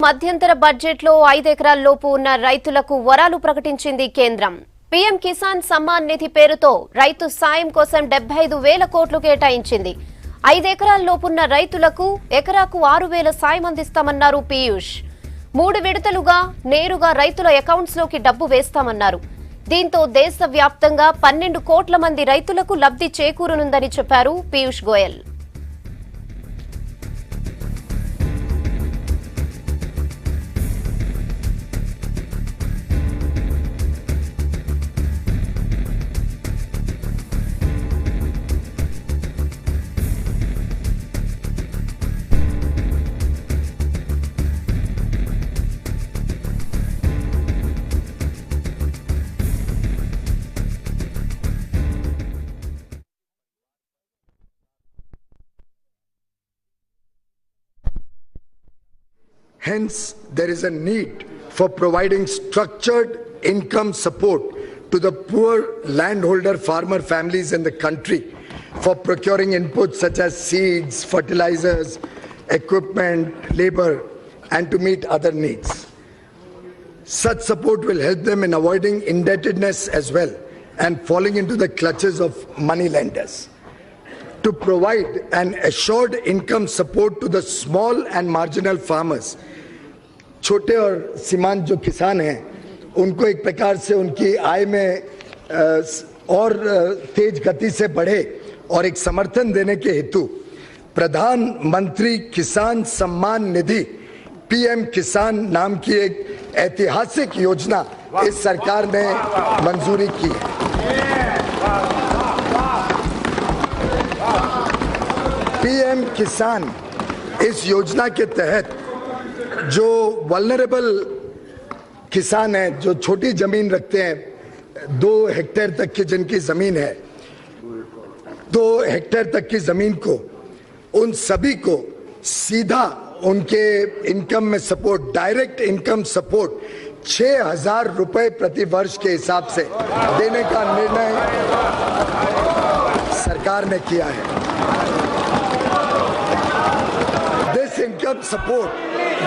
మధ్యంతర బడ్జెట్లో 5 ఎకరాల్లోపు ఉన్న రైతులకు వరాలు ప్రకటించింది కేంద్రం. పీఎం కిసాన్ సమ్మాన్ నిధి పేరుతో రైతు సాయం కోసం 75,000 కోట్లు కేటాయించింది. 5 ఎకరాల్లోపున్న రైతులకు ఎకరాకు 6,000 సాయం అందిస్తామన్నారు పీయూష్. 3 విడతలుగా నేరుగా రైతుల అకౌంట్స్లోకి డబ్బు వేస్తామన్నారు. దీంతో దేశవ్యాప్తంగా 12 కోట్ల మంది రైతులకు లబ్ధి చేకూరనుందని చెప్పారు Piyush Goyal. Hence, there is a need for providing structured income support to the poor landholder farmer families in the country for procuring inputs such as seeds, fertilizers, equipment, labor, and to meet other needs. Such support will help them in avoiding indebtedness as well and falling into the clutches of money lenders. To provide an assured income support to the small and marginal farmers, छोटे और सीमांत जो किसान हैं उनको एक प्रकार से उनकी आय में और तेज गति से बढ़े और एक समर्थन देने के हेतु प्रधानमंत्री किसान सम्मान निधि पीएम किसान नाम की एक ऐतिहासिक योजना इस सरकार ने मंजूरी की है। पीएम किसान इस योजना के तहत जो वल्नरेबल किसान हैं, जो छोटी जमीन रखते हैं, 2 हेक्टेयर तक की जिनकी जमीन है, 2 हेक्टेयर तक की जमीन को, उन सभी को सीधा उनके इनकम में सपोर्ट, डायरेक्ट इनकम सपोर्ट 6,000 रुपए प्रति वर्ष के हिसाब से देने का निर्णय सरकार ने किया है। This income support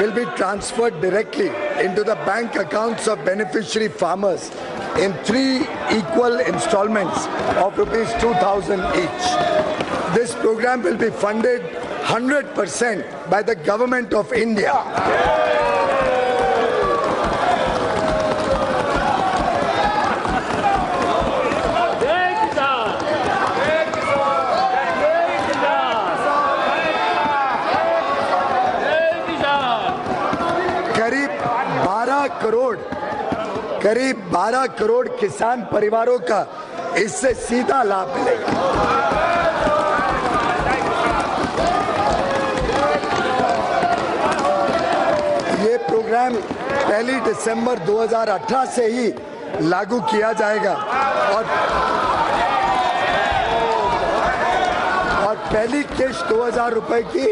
will be transferred directly into the bank accounts of beneficiary farmers in 3 equal installments of rupees 2,000 each. This program will be funded 100% by the government of India. करीब 12 करोड़ किसान परिवारों का इससे सीधा लाभ मिलेगा। ये प्रोग्राम 1 दिसंबर 2018 से ही लागू किया जाएगा और पहली किश्त 2,000 रुपए की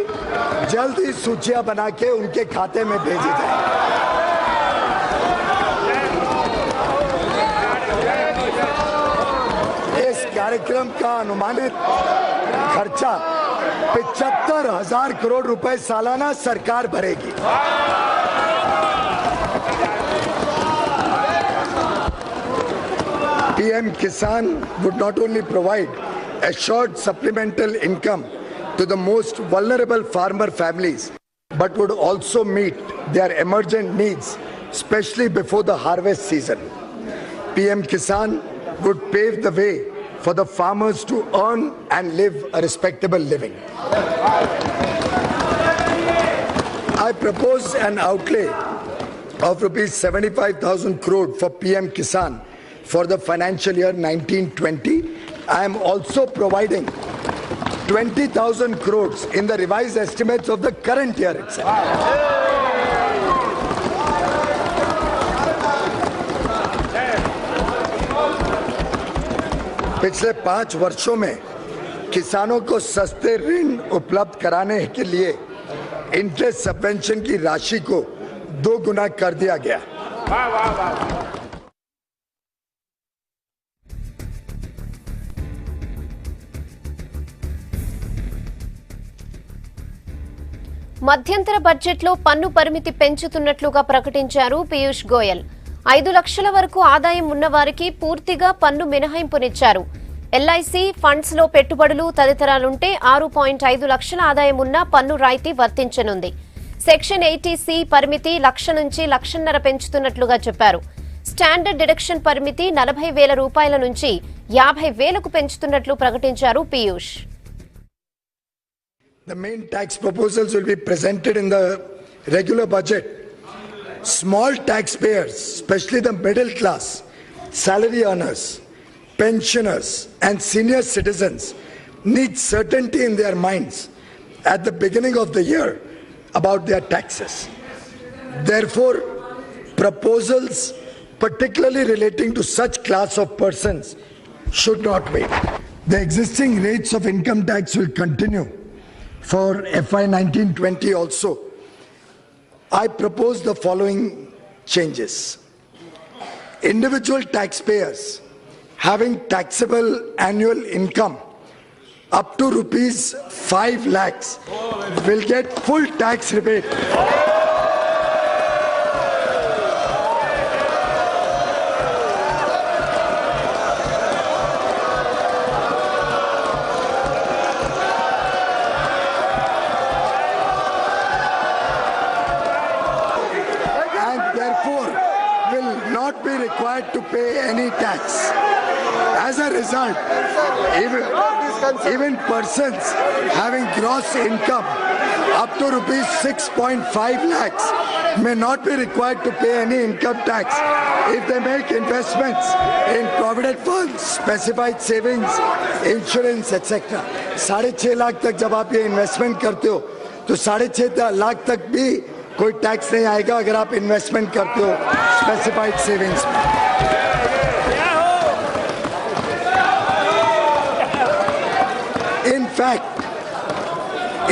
जल्द ही सूचियां बना के उनके खाते में भेजी जाएगी। कार्यक्रम का अनुमानित खर्चा 75,000 करोड़ रुपए सालाना सरकार भरेगी। पीएम किसान would not only provide assured supplemental income to the most vulnerable farmer families, but would also meet their emergent needs, especially before the harvest season. PM Kisan would pave the way for the farmers to earn and live a respectable living. I propose an outlay of rupees 75,000 crore for PM Kisan for the financial year 1920. I am also providing 20,000 crores in the revised estimates of the current year itself. पिछले 5 वर्षों में किसानों को सस्ते ऋण उपलब्ध कराने के लिए इंटरेस्ट सबवेंशन की राशि को 2 गुना कर दिया गया। మధ్యంతర బడ్జెట్లో పన్ను పరిమితి పెంచుతున్నట్లుగా ప్రకటించారు పీయూష్ గోయల్. 5 లక్షల వరకు ఆదాయం ఉన్నవారికి పూర్తిగా పన్ను మినహాయింపునిచ్చారు. ఎల్ఐసి ఫండ్స్ లో పెట్టుబడులు తదితరాలుంటే 6.5 లక్షల ఆదాయం ఉన్న పన్ను రాయితీ వర్తించనుంది. సెక్షన్ 80C పరిమితి 1,00,000 నుంచి 1,50,000 పెంచుతున్నట్లుగా చెప్పారు. స్టాండర్డ్ డిడక్షన్ పరిమితి 40,000 రూపాయల నుంచి 50,000కు పెంచుతున్నట్లు ప్రకటించారు Piyush. The main tax proposals will be presented in the regular budget. Small taxpayers, especially the middle class, salary earners, pensioners and senior citizens need certainty in their minds at the beginning of the year about their taxes. Therefore, proposals particularly relating to such class of persons should not wait. The existing rates of income tax will continue for FY 19-20 also. I propose the following changes. Individual taxpayers having taxable annual income up to rupees 5 lakhs will get full tax rebate. Be required to pay any tax. As a result, even persons having gross income up to rupees 6.5 lakhs may not be required to pay any income tax if they make investments in provident funds, specified savings, insurance, etc. 6.5 lakh तक जब आप ये investment करते हो तो 6.5 लाख तक भी कोई टैक्स नहीं आएगा अगर आप इन्वेस्टमेंट करते हो स्पेसिफाइड सेविंग्स में.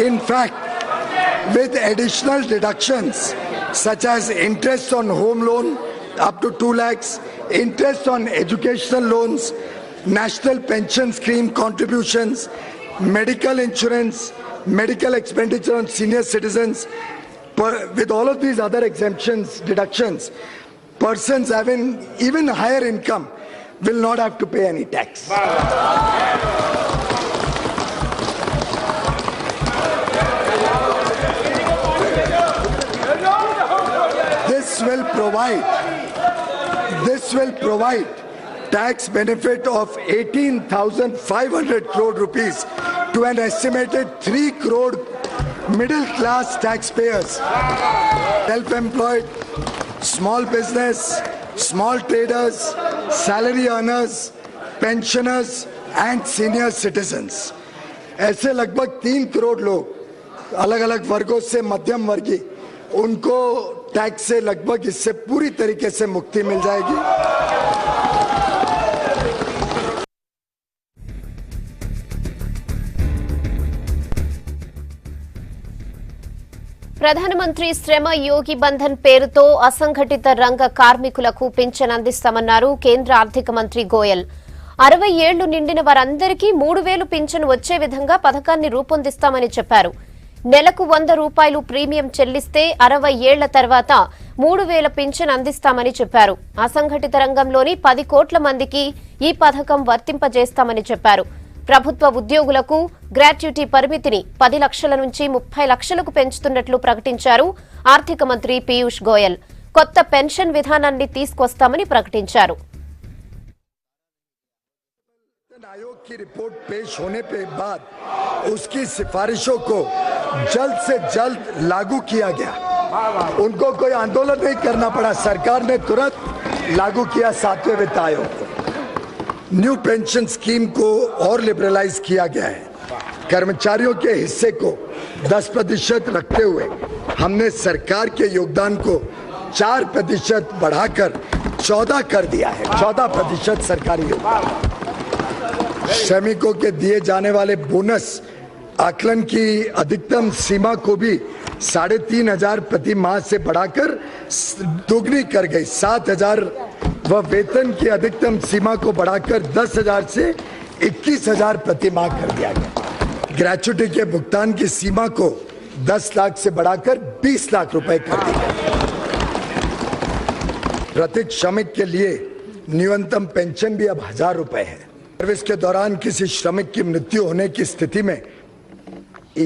In fact, with additional deductions such as interest on home loan up to 2 lakhs, interest on educational loans, national pension scheme contributions, medical insurance, medical expenditure on senior citizens, with all of these other exemptions, deductions, persons having even higher income will not have to pay any tax. This will provide tax benefit of 18,500 crore rupees to an estimated 3 crore middle class taxpayers, self-employed, small business, small traders, salary earners, pensioners and senior citizens. ऐसे लगभग 3 करोड़ लोग अलग अलग वर्गों से मध्यम वर्गीय उनको टैक्स से लगभग इससे पूरी तरीके से मुक्ति मिल जाएगी. ప్రధానమంత్రి శ్రమ యోగి బంధన్ పేరుతో అసంఘటిత రంగ కార్మికులకు పింఛన్ అందిస్తామన్నారు కేంద్ర ఆర్థిక మంత్రి గోయల్. 60 ఏళ్లు నిండిన వారందరికీ 3,000 పింఛన్ వచ్చే విధంగా పథకాన్ని రూపొందిస్తామని చెప్పారు. నెలకు 100 రూపాయలు ప్రీమియం చెల్లిస్తే 60 ఏళ్ల తర్వాత 3,000 పింఛన్ అందిస్తామని చెప్పారు. అసంఘటిత రంగంలోని 10 కోట్ల మందికి ఈ పథకం వర్తింపజేస్తామని చెప్పారు. ప్రభుత్వ ఉద్యోగులకు గ్రాట్యుటీ పరిమితిని 10 లక్షల నుంచి 30 లక్షలకు పెంచుతున్నట్లు ప్రకటించారు ఆర్థిక మంత్రి పీయూష్ గోయల్. కొత్త పెన్షన్ విధానాన్ని తీసుకొస్తామని ప్రకటించారు. आयोग की रिपोर्ट पेश होने के बाद उसकी सिफारिशों को जल्द से जल्द लागू किया गया. उनको कोई आंदोलन नहीं करना पड़ा, सरकार ने तुरंत लागू किया 7वें वित्त आयोग को. न्यू पेंशन स्कीम को और लिबरलाइज किया गया है. कर्मचारियों के हिस्से को 10% रखते हुए हमने सरकार के योगदान को 4% बढ़ाकर 14 कर दिया है. 14% सरकारी योगदान. श्रमिकों के दिए जाने वाले बोनस आकलन की अधिकतम सीमा को भी 3,500 प्रति माह से बढ़ाकर दोगुनी कर गई. 7,000 व वेतन की अधिकतम सीमा को बढ़ाकर 10,000 से 21,000 प्रति माह कर दिया गया. ग्रेच्युटी के भुगतान की सीमा को 10 लाख से बढ़ाकर 20 लाख रुपए कर दी गई। प्रत्येक श्रमिक के लिए न्यूनतम पेंशन भी अब 1000 रुपए है। सर्विस के दौरान किसी श्रमिक की मृत्यु होने की स्थिति में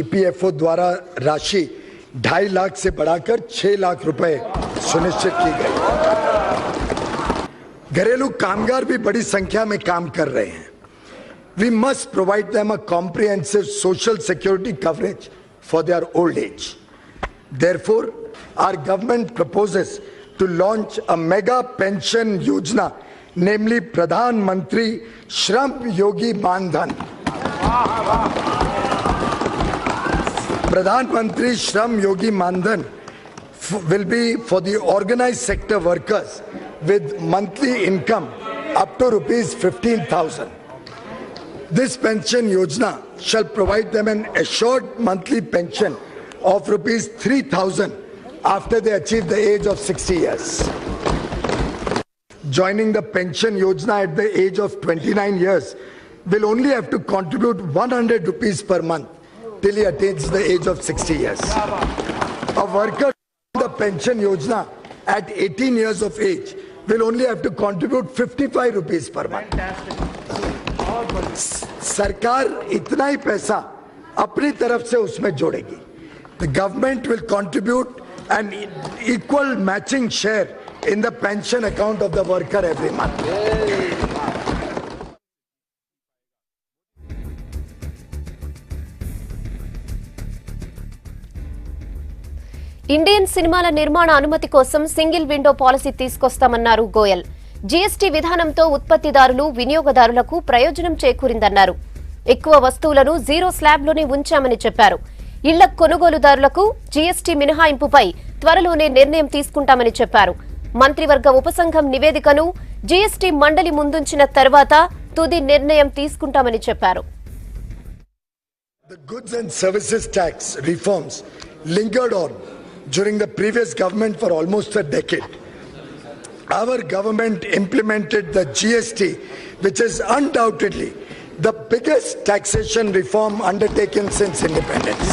ईपीएफओ द्वारा राशि 2.5 लाख से बढ़ाकर 6 लाख रुपए सुनिश्चित की गई। घरेलू कामगार भी बड़ी संख्या में काम कर रहे हैं। We must provide them a comprehensive social security coverage for their old age. Therefore, our government proposes to launch a mega pension yojana, namely Pradhan Mantri Shram Yogi Mandhan. Pradhan Mantri Shram Yogi Mandhan will be for the organized sector workers with monthly income up to rupees 15,000. This pension yojana shall provide them an assured monthly pension of rupees 3,000 after they achieve the age of 60 years. Joining the pension yojana at the age of 29 years will only have to contribute 100 rupees per month till he attains the age of 60 years. A worker in the pension yojana at 18 years of age will only have to contribute 55 rupees per month. सरकार इतना ही पैसा अपनी तरफ से उसमें जोड़ेगी. The government will contribute an equal matching share in the pension account of the worker every month. Indian సినిమాల నిర్మాణ అనుమతి కోసం సింగిల్ విండో పాలసీ తీసుకొస్తామన్నారు గోయల్. జీఎస్టీ విధానంతో ఉత్పత్తిదారులు, వినియోగదారులకు ప్రయోజనం చేకూరిందన్నారు. ఎక్కువ వస్తువులను జీరో స్లాబ్లోనే ఉంచామని చెప్పారు. ఇళ్ల కొనుగోలుదారులకు జీఎస్టీ మినహాయింపుపై త్వరలోనే నిర్ణయం తీసుకుంటామని చెప్పారు. మంత్రివర్గ ఉపసంఘం నివేదికను జీఎస్టీ మండలి ముందుంచిన తర్వాత తుది నిర్ణయం తీసుకుంటామని చెప్పారు. The goods and services tax reforms lingered on during the previous government for almost a decade. Our government implemented the GST, which is undoubtedly the biggest taxation reform undertaken since independence.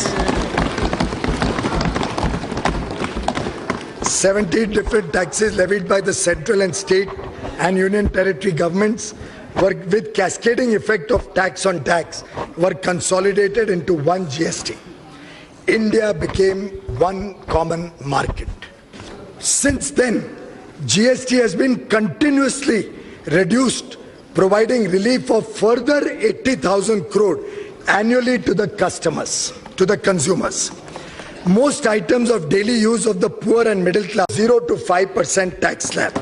70 different taxes levied by the central and state and union territory governments were, with cascading effect of tax on tax, were consolidated into one GST. India became one common market. Since then, GST has been continuously reduced, providing relief of further 80,000 crore annually to the customers, to the consumers. Most items of daily use of the poor and middle class, 0 to 5% tax slab.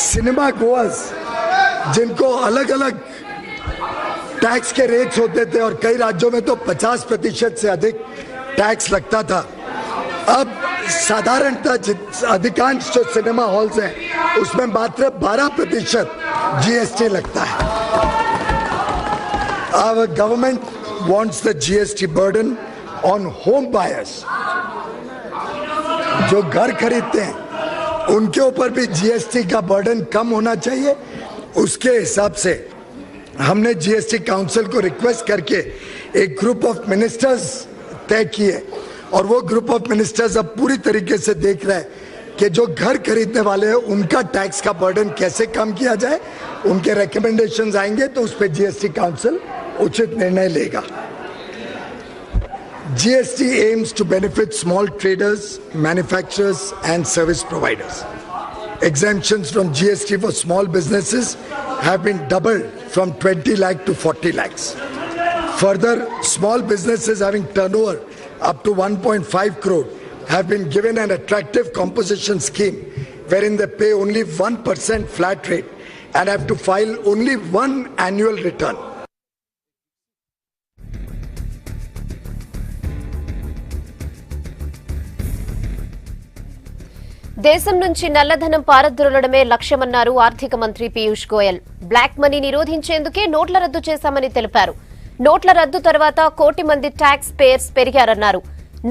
Cinema goers, जिनको अलग अलग tax के rates होते थे और कई राज्यों में तो 50% से अधिक टैक्स लगता था, अब साधारणतः अधिकांश जो सिनेमा हॉल्स हैं उसमें मात्र 12% जीएसटी लगता है. Our government wants the GST burden on home buyers. जो घर खरीदते हैं उनके ऊपर भी जीएसटी का बर्डन कम होना चाहिए. उसके हिसाब से हमने जीएसटी काउंसिल को रिक्वेस्ट करके एक ग्रुप ऑफ मिनिस्टर्स तय किए और वो ग्रुप ऑफ मिनिस्टर्स अब पूरी तरीके से देख रहे हैं कि जो घर खरीदने वाले हैं उनका टैक्स का बर्डन कैसे कम किया जाए. उनके रिकमेंडेशंस आएंगे तो उस पर जीएसटी काउंसिल उचित निर्णय लेगा. GST aims to benefit small traders, manufacturers and service providers. Exemptions from GST for small businesses have been doubled from 20 lakh to 40 lakhs. Further, small businesses having turnover up to 1.5 crore have been given an attractive composition scheme wherein they pay only 1% flat rate and have to file only one annual return. దేశం నుంచి నల్లధనం పారద్రోలడమే లక్ష్యమన్నారు ఆర్థిక మంత్రి Piyush Goyal. Black money నిరోధించేందుకే నోట్ల రద్దు చేశామని తెలిపారు. నోట్ల రద్దు తర్వాత 1 కోటి మంది ట్యాక్స్ పేయర్స్ పెరిగారన్నారు.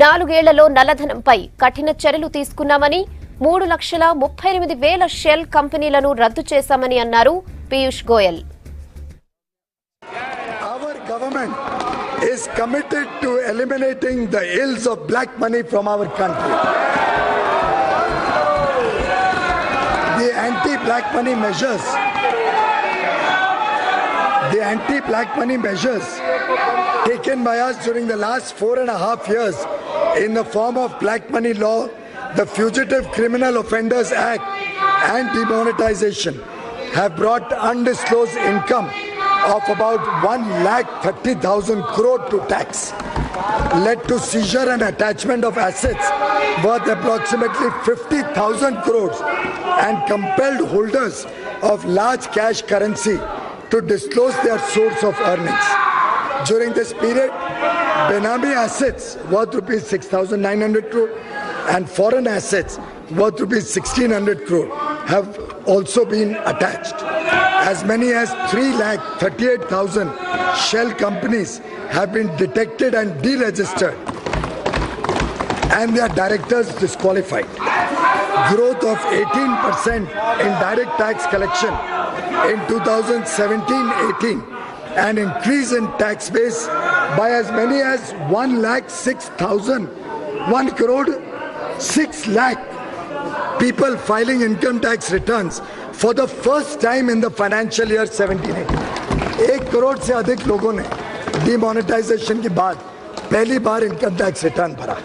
4 ఏళ్లలో నల్లధనంపై కఠిన చర్యలు తీసుకున్నామని, 3,38,000 షెల్ కంపెనీలను రద్దు చేశామని అన్నారు Piyush Goyal. Our government is committed to eliminating the ills of black money from our country. The anti-black money measures taken by us during the last 4.5 years in the form of black money law, the Fugitive Criminal Offenders Act and demonetization have brought undisclosed income of about 1,30,000 crore to tax, led to seizure and attachment of assets worth approximately 50,000 crores and compelled holders of large cash currency to disclose their source of earnings. During this period, Benami assets worth rupees 6,900 crore and foreign assets worth rupees 1,600 crore have also been attached. As many as 3,38,000 shell companies have been detected and deregistered and their directors disqualified. Growth of 18% in direct tax collection in 2017-18 and increase in tax base by as many as 1,06,000 crore 6 lakh people filing income tax returns for the first time in the financial year 17-18. 1 crore से अधिक लोगों ने demonetisation के बाद पहली बार income tax return भरा।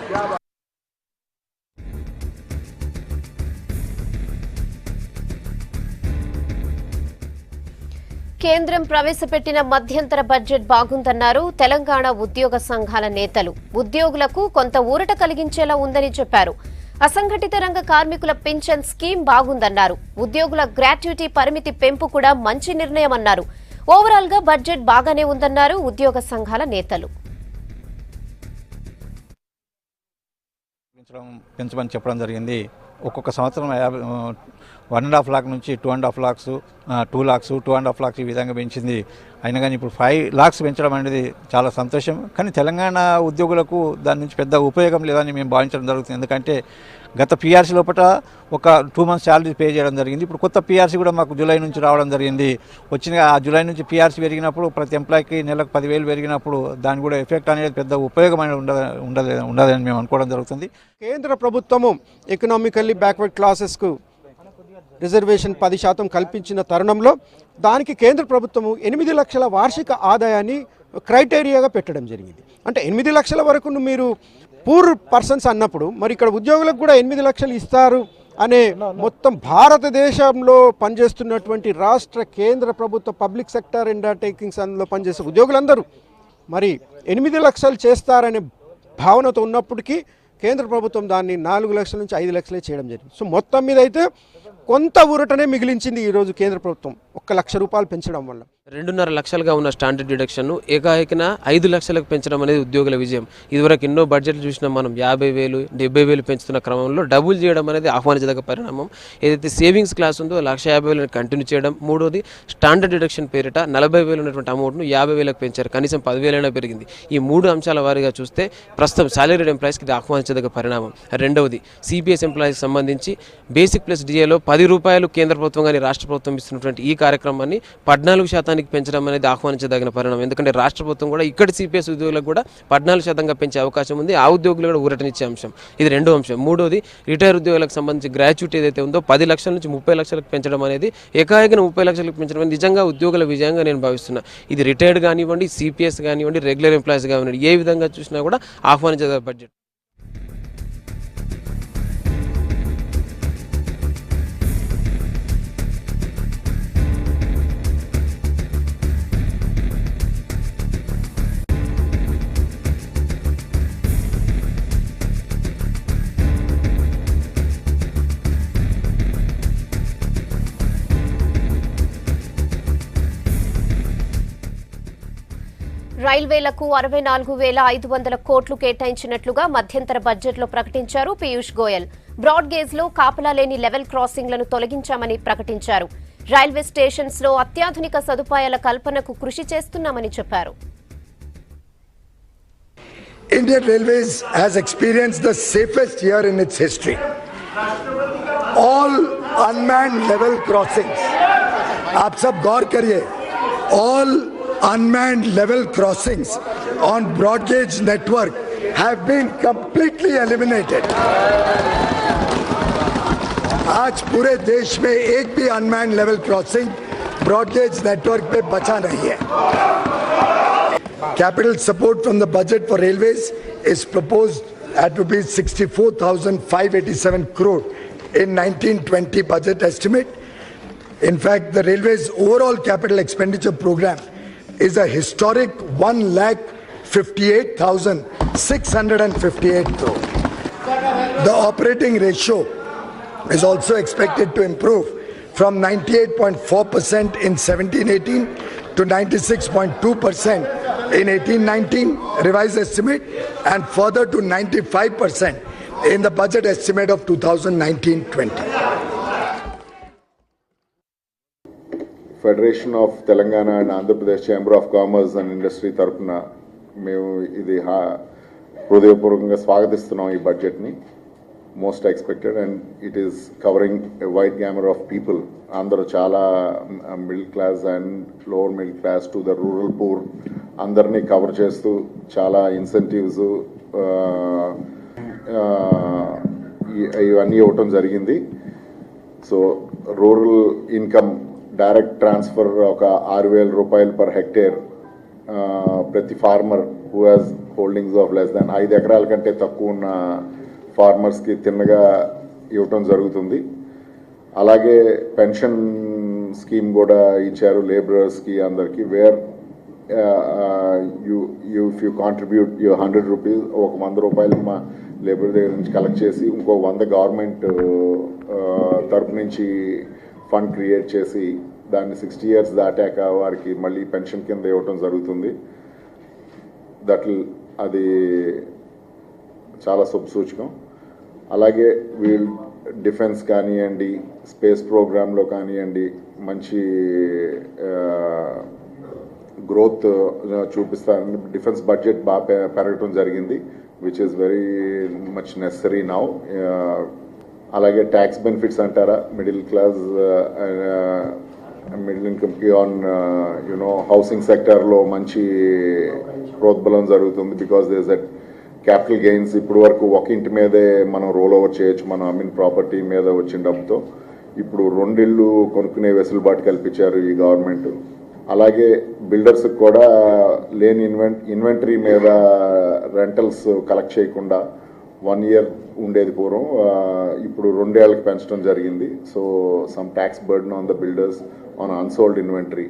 కేంద్రం ప్రవేశపెట్టిన మధ్యంతర బడ్జెట్ బాగుందన్నారు తెలంగాణ ఉద్యోగ సంఘాల నేతలు. ఉద్యోగులకు కొంత ఊరట కలిగించేలా ఉందని చెప్పారు. అసంఘటిత రంగ కార్మికుల పింఛన్ స్కీమ్ బాగుందన్నారు. ఉద్యోగుల గ్రాట్యుటీ పరిమితి పెంపు కూడా మంచి నిర్ణయమన్నారు. ఓవరాల్ గా బడ్జెట్ బాగానే ఉందన్నారు ఉద్యోగ సంఘాల నేతలు. పెంచమని చెప్పడం జరిగింది. ఒక్కొక్క సంవత్సరం 1.5 lakh నుంచి 2.5 lakhs, 2 lakhs, 2.5 lakhs ఈ విధంగా పెంచింది. అయినా కానీ ఇప్పుడు 5 lakhs పెంచడం అనేది చాలా సంతోషం. కానీ తెలంగాణ ఉద్యోగులకు దాని నుంచి పెద్ద ఉపయోగం లేదని మేము భావించడం జరుగుతుంది. ఎందుకంటే గత పీఆర్సీ లోపల ఒక 2 months శాలరీ పే చేయడం జరిగింది. ఇప్పుడు కొత్త పీఆర్సీ కూడా మాకు జూలై నుంచి రావడం జరిగింది. వచ్చిన ఆ జూలై నుంచి పీఆర్సీ పెరిగినప్పుడు ప్రతి ఎంప్లాయీకి నెలకు 10,000 పెరిగినప్పుడు దాని కూడా ఎఫెక్ట్ అనేది పెద్ద ఉపయోగమైన ఉండదని మేము అనుకోవడం జరుగుతుంది. కేంద్ర ప్రభుత్వము ఎకనామికల్లీ బ్యాక్వర్డ్ క్లాసెస్కు రిజర్వేషన్ 10% కల్పించిన తరుణంలో దానికి కేంద్ర ప్రభుత్వము 8 లక్షల వార్షిక ఆదాయాన్ని క్రైటీరియాగా పెట్టడం జరిగింది. అంటే 8 లక్షల వరకు మీరు పూర్ పర్సన్స్ అన్నప్పుడు మరి ఇక్కడ ఉద్యోగులకు కూడా 8 లక్షలు ఇస్తారు అనే మొత్తం భారతదేశంలో పనిచేస్తున్నటువంటి రాష్ట్ర కేంద్ర ప్రభుత్వ పబ్లిక్ సెక్టర్ అండర్టేకింగ్స్ అందులో పనిచేసే ఉద్యోగులందరూ మరి 8 లక్షలు చేస్తారనే భావనతో ఉన్నప్పటికీ కేంద్ర ప్రభుత్వం దాన్ని 4 లక్షల నుంచి 5 లక్షలే చేయడం జరిగింది. సో మొత్తం మీద అయితే కొంత ఊరటనే మిగిలించింది ఈరోజు కేంద్ర ప్రభుత్వం 1 లక్ష రూపాయలు పెంచడం వల్ల. 2.5 లక్షలుగా ఉన్న స్టాండర్డ్ డిడక్షన్ను ఏకాఏకిన 5 లక్షలకు పెంచడం అనేది ఉద్యోగుల విజయం. ఇదివరకు ఎన్నో బడ్జెట్లు చూసినాం మనం. 50,000, 70,000 పెంచుతున్న క్రమంలో డబుల్ చేయడం అనేది ఆహ్వానించదగ్గ పరిణామం. ఏదైతే సేవింగ్స్ క్లాస్ ఉందో 1,50,000 కంటిన్యూ చేయడం. మూడోది స్టాండర్డ్ డిడక్షన్ పేరిట 40,000 ఉన్నటువంటి అమౌంట్ను 50,000కు పెంచారు. కనీసం 10,000 పెరిగింది. ఈ 3 అంశాల వారీగా చూస్తే ప్రస్తుతం సాలరీడ్ ఎంప్లాయీస్కి ఇది ఆహ్వానించదగ్గ పరిణామం. రెండవది సిపిఎస్ ఎంప్లాయీస్కి సంబంధించి బేసిక్ ప్లస్ డిఏలో 10 రూపాయలు కేంద్ర ప్రభుత్వం కానీ రాష్ట్ర ప్రభుత్వం ఇస్తున్నటువంటి ఈ కార్యక్రమాన్ని 14% పెంచడం అనేది ఆహ్వానించదగిన పరిణామం. ఎందుకంటే రాష్ట్ర ప్రభుత్వం కూడా ఇక్కడ సిపిఎస్ ఉద్యోగులకు కూడా 14% పెంచే అవకాశం ఉంది. ఆ ఉద్యోగులు కూడా ఊరటనిచ్చే అంశం. ఇది రెండో అంశం. మూడోది రిటైర్ ఉద్యోగులకు సంబంధించి గ్రాట్యుటీ ఏదైతే ఉందో 10 లక్షల నుంచి 30 లక్షలకు పెంచడం అనేది ఏకాఏకిన 30 లక్షలకు పెంచడం అనేది నిజంగా ఉద్యోగుల విజయంగా నేను భావిస్తున్నా. ఇది రిటైర్డ్ కానివ్వండి, సిపిఎస్ కానివ్వండి, రెగ్యులర్ ఎంప్లాయీస్ కానివ్వండి, ఏ విధంగా చూసినా కూడా ఆహ్వానించదగ్గ బడ్జెట్. రైల్వేలకు 64,500 కోట్లు కేటాయించినట్లుగా మధ్యంతర బడ్జెట్లో ప్రకటించారు పీయూష్ గోయల్. బ్రాడ్ గేజ్ లో కాపలా లేని లెవెల్ క్రాసింగ్లను తొలగించామని ప్రకటించారు. రైల్వే స్టేషన్స్ లో అత్యాధునిక సదుపాయాల కల్పనకు కృషి చేస్తున్నామని చెప్పారు. Indian Railways has experienced the safest year in its history. All unmanned level crossings. आप सब गौर करिए. All unmanned level crossings on broad gauge network have been completely eliminated. आज पूरे देश में एक भी unmanned level crossing broad gauge network पे बचा नहीं है. Capital support from the budget for railways is proposed at rupees 64,587 crore in 1920 budget estimate. In fact, the railways overall capital expenditure program is a historic 1,58,658 crore. The operating ratio is also expected to improve from 98.4% in 17-18 to 96.2% in 18-19 revised estimate and further to 95% in the budget estimate of 2019-20. Federation of Telangana and Andhra Pradesh chamber of commerce and industry తరఫున మేము ఇది హృదయపూర్వకంగా స్వాగతిస్తున్నాం ఈ బడ్జెట్ని. Most expected and it is covering a wide Gyamar of people. అందరూ చాలా middle class and lower middle class to the rural poor అందరినీ cover చేస్తూ చాలా ఇన్సెంటివ్స్ ఇవన్నీ ఇవ్వటం జరిగింది. So rural income direct transfer ఒక 6,000 రూపాయలు పర్ హెక్టేర్ ప్రతి farmer who has holdings of less than 5 ఎకరాల కంటే తక్కువ ఉన్న ఫార్మర్స్కి తిన్నగా ఇవ్వటం జరుగుతుంది. అలాగే పెన్షన్ స్కీమ్ కూడా ఇచ్చారు లేబరర్స్కి అందరికీ. Where if you contribute you 100 rupees, ఒక 100 రూపాయలు మా లేబర్ దగ్గర నుంచి కలెక్ట్ చేసి ఇంకో 100 గవర్నమెంట్ తరపు నుంచి ఫండ్ క్రియేట్ చేసి దాన్ని 60 ఇయర్స్ దాటాక వారికి మళ్ళీ పెన్షన్ కింద ఇవ్వటం జరుగుతుంది. అది చాలా శుభసూచకం. అలాగే వీళ్ళు డిఫెన్స్ కానివ్వండి, స్పేస్ ప్రోగ్రాంలో కానివ్వండి మంచి గ్రోత్ చూపిస్తారని డిఫెన్స్ బడ్జెట్ బాగా పెరగటం జరిగింది, which is very much necessary now. అలాగే ట్యాక్స్ బెనిఫిట్స్ అంటారా, మిడిల్ క్లాస్ మిడిల్ ఇన్కమ్కి ఆన్ యునో హౌసింగ్ సెక్టర్లో మంచి ప్రోద్బలం జరుగుతుంది. Because there that capital gains ఇప్పుడు వరకు ఒక ఇంటి మీదే మనం రోల్ ఓవర్ చేయొచ్చు మనం ప్రాపర్టీ మీద వచ్చిన డబ్బుతో. ఇప్పుడు 2 ఇళ్ళు కొనుక్కునే వెసులుబాటు కల్పించారు ఈ గవర్నమెంట్. అలాగే బిల్డర్స్కి కూడా లేని ఇన్వెంటరీ మీద రెంటల్స్ కలెక్ట్ చేయకుండా 1 ఇయర్ ఉండేది పూర్వం, ఇప్పుడు 2 ఏళ్ళకి పెంచడం జరిగింది. So some tax burden on the builders on unsold inventory.